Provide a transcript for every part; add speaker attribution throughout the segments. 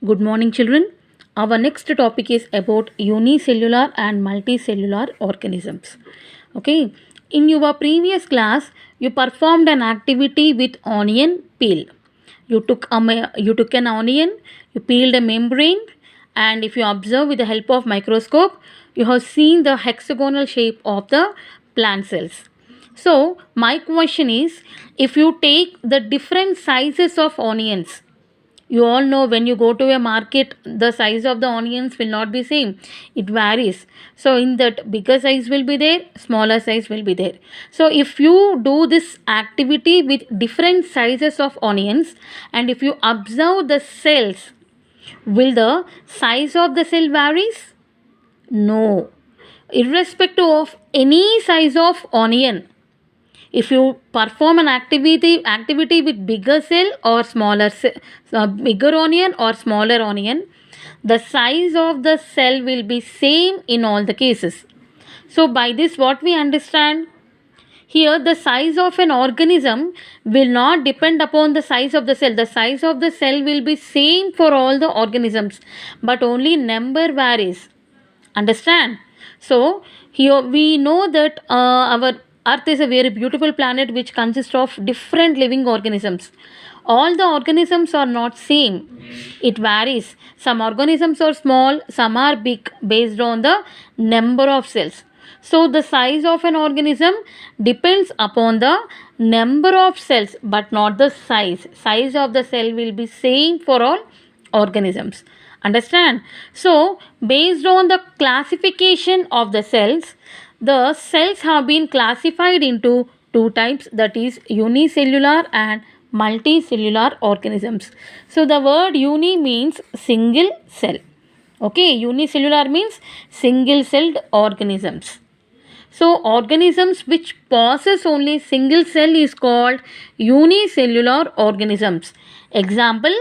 Speaker 1: Good morning, children. Our next topic is about unicellular and multicellular organisms. Okay, in your previous class, you performed an activity with onion peel. You took an onion, you peeled a membrane, and if you observe with the help of microscope, you have seen the hexagonal shape of the plant cells. So, my question is, if you take the different sizes of onions, you all know when you go to a market the size of the onions will not be same, it varies. So in that bigger size will be there, smaller size will be there. So if you do this activity with different sizes of onions and if you observe the cells, will the size of the cell varies? No. Irrespective of any size of onion, if you perform an activity with bigger cell or smaller cell, bigger onion or smaller onion, the size of the cell will be same in all the cases. So by this what we understand, here the size of an organism will not depend upon the size of the cell. The size of the cell will be same for all the organisms, but only number varies. Understand? So here we know that our earth is a very beautiful planet which consists of different living organisms. All the organisms are not same, it varies. Some organisms are small, some are big, based on the number of cells. So the size of an organism depends upon the number of cells but not the size of the cell will be same for all organisms. Understand? So based on the classification of the cells have been classified into two types, that is unicellular and multicellular organisms. So the word uni means single cell. Okay, unicellular means single celled organisms. So organisms which possess only single cell is called unicellular organisms. Example,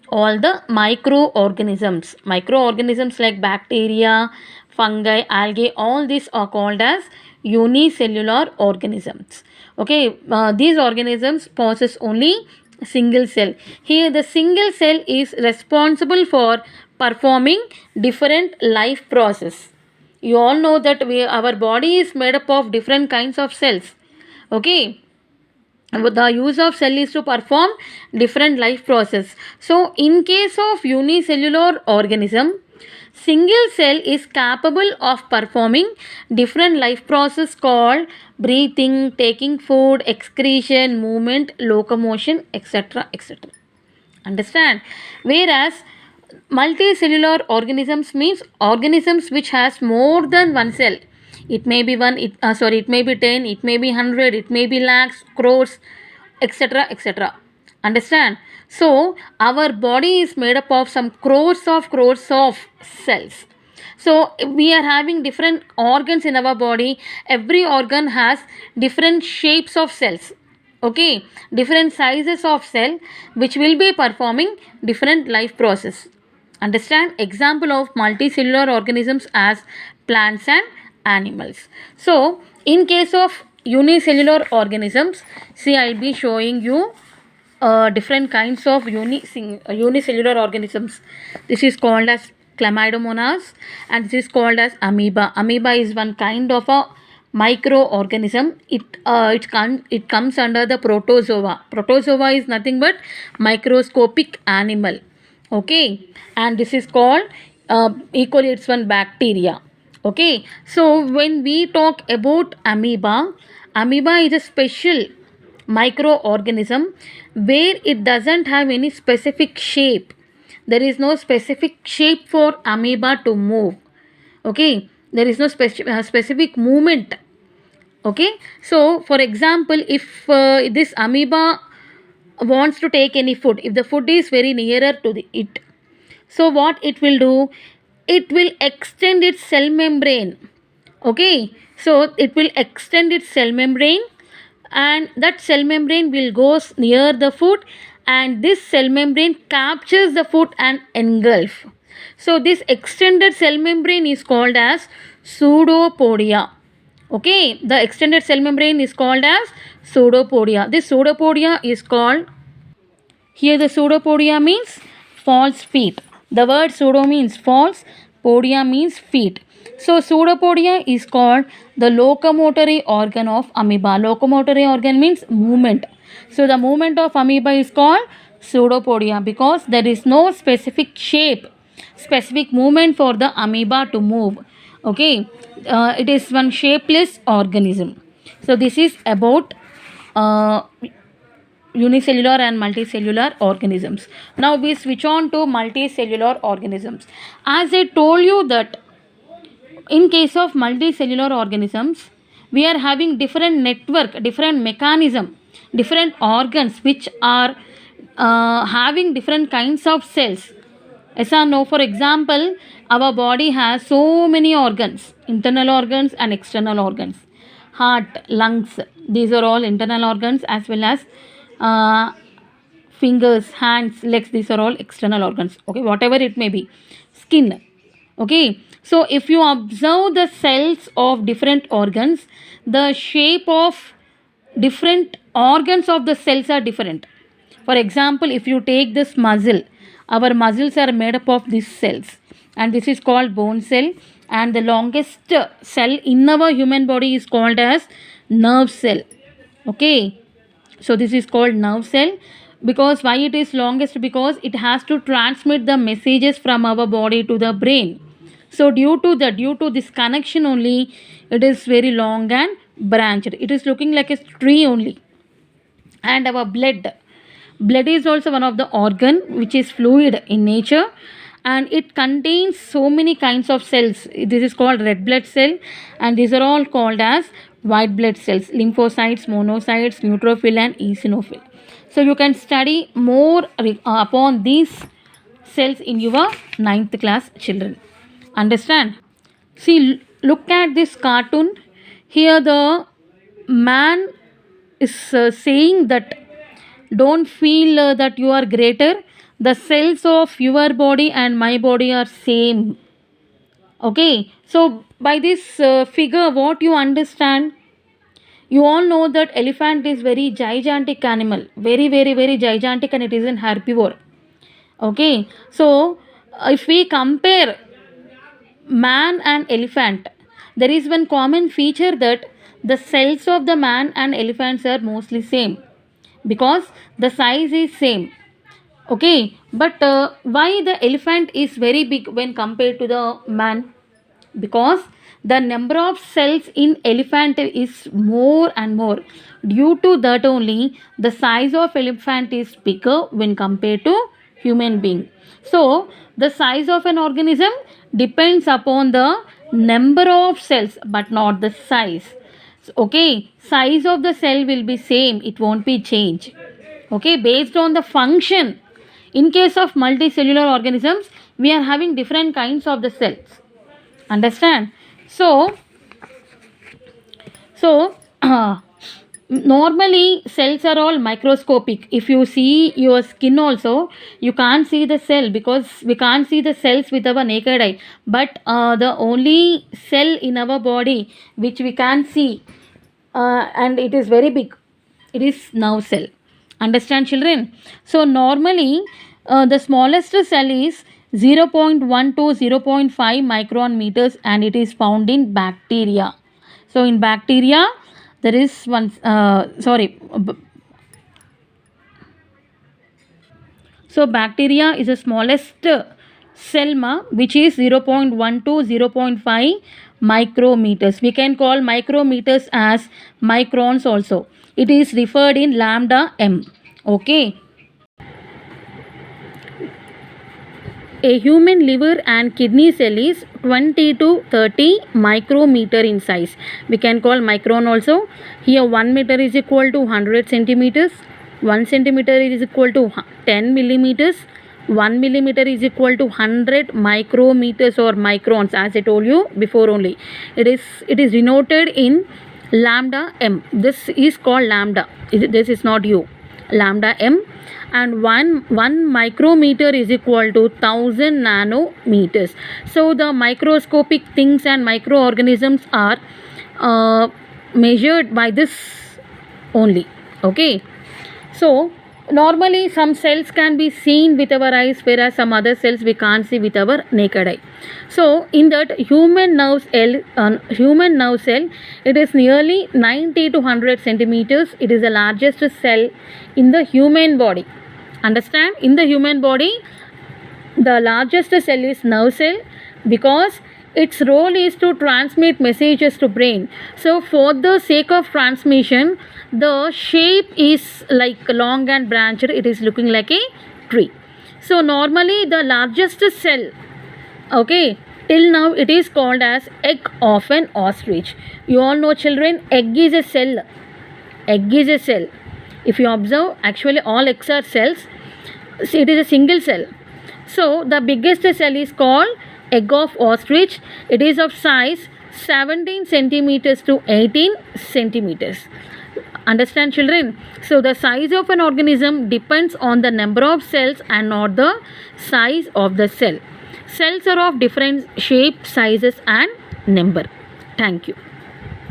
Speaker 1: all the microorganisms. Microorganisms like bacteria, fungi, algae, all these are called as unicellular organisms. Okay, these organisms possess only single cell. Here the single cell is responsible for performing different life process. You all know that our body is made up of different kinds of cells. Okay, the use of cell is to perform different life process. So in case of unicellular organism, single cell is capable of performing different life process called breathing, taking food, excretion, movement, locomotion, etc., etc. Understand? Whereas multicellular organisms means organisms which has more than one cell. It may be it may be 10, it may be 100, it may be lakhs, crores, etc., etc. Understand? So our body is made up of some crores of cells. So we are having different organs in our body. Every organ has different shapes of cells. Okay, different sizes of cell which will be performing different life process. Understand? Example of multicellular organisms as plants and animals. So in case of unicellular organisms, see, I'll be showing you different kinds of unicellular organisms. This is called as chlamydomonas and this is called as amoeba. Amoeba is one kind of a microorganism. It comes under the protozoa. Protozoa is nothing but microscopic animal. Okay, and this is called equally it's one bacteria. Okay, so when we talk about amoeba is a special microorganism where it doesn't have any specific shape. There is no specific shape for amoeba to move. Okay, there is no specific movement. Okay, so for example, if this amoeba wants to take any food, if the food is very nearer to it, so what it will do, it will extend its cell membrane. Okay, so it will extend its cell membrane and that cell membrane will go near the food and this cell membrane captures the food and engulf. So this extended cell membrane is called as pseudopodia. Okay, the extended cell membrane is called as pseudopodia. This pseudopodia is called, here the pseudopodia means false feet. The word pseudo means false, podia means feet. So pseudopodia is called the locomotory organ of amoeba. Locomotory organ means movement. So the movement of amoeba is called pseudopodia because there is no specific shape, specific movement for the amoeba to move. Okay, it is one shapeless organism. So this is about uh, unicellular and multicellular organisms. Now we switch on to multicellular organisms. As I told you that in case of multicellular organisms, we are having different network, different mechanism, different organs which are having different kinds of cells. Yes or no? For example, our body has so many organs, internal organs and external organs. Heart, lungs, these are all internal organs, as well as uh, fingers, hands, legs, these are all external organs. Okay, whatever it may be. Skin. Okay, so if you observe the cells of different organs, the shape of different organs of the cells are different. For example, if you take this muscle, our muscles are made up of these cells, and this is called bone cell, and the longest cell in our human body is called as nerve cell. Okay, so this is called nerve cell. Because why it is longest? Because it has to transmit the messages from our body to the brain. So due to this connection only, it is very long and branched. It is looking like a tree only. And our blood is also one of the organ which is fluid in nature, and it contains so many kinds of cells. This is called red blood cell, and these are all called as white blood cells: lymphocytes, monocytes, neutrophil and eosinophil. So you can study more upon these cells in your 9th class children. Understand? See, look at this cartoon. Here the man is saying that don't feel that you are greater. The cells of your body and my body are same. Okay, so by this figure, what you understand? You all know that elephant is very gigantic animal, very gigantic, and it is an herbivore. Okay, so if we compare man and elephant, there is one common feature that the cells of the man and elephants are mostly same because the size is same. Okay, but why the elephant is very big when compared to the man? Because the number of cells in elephant is more and more. Due to that only, the size of elephant is bigger when compared to human being. So the size of an organism depends upon the number of cells but not the size. Okay, size of the cell will be same, it won't be changed. Okay, based on the function. In case of multicellular organisms, we are having different kinds of the cells. Understand? So normally cells are all microscopic. If you see your skin also, you can't see the cell because we can't see the cells with our naked eye. But the only cell in our body which we can see, and it is very big, it is nerve cell. Understand, children? So normally the smallest cell is 0.1 to 0.5 micron meters, and it is found in bacteria. So in bacteria there is one so bacteria is the smallest cell which is 0.1 to 0.5 micrometers. We can call micrometers as microns also. It is referred in lambda m. Okay. A human liver and kidney cell is 20 to 30 micrometer in size. We can call micron also. Here 1 meter is equal to 100 centimeters. 1 centimeter is equal to 10 millimeters. 1 millimeter is equal to 100 micrometers or microns, as I told you before only. It is denoted in lambda m. This is called lambda. This is not u. Lambda m. And one micrometer is equal to 1000 nanometers. So the microscopic things and microorganisms are measured by this only. Okay. So Normally some cells can be seen with our eyes, whereas some other cells we can't see with our naked eye. So in that human nerve cell, it is nearly 90 to 100 centimeters. It is the largest cell in the human body. Understand? In the human body, the largest cell is nerve cell, because its role is to transmit messages to brain. So for the sake of transmission, the shape is like long and branched. It is looking like a tree. So normally the largest cell, okay, till now it is called as egg of an ostrich. You all know, children, egg is a cell. Egg is a cell. If you observe, actually all eggs are cells. It is a single cell. So the biggest cell is called egg of ostrich. It is of size 17 centimeters to 18 centimeters. Understand, children? So the size of an organism depends on the number of cells and not the size of the cell. Cells are of different shape, sizes and number. Thank you.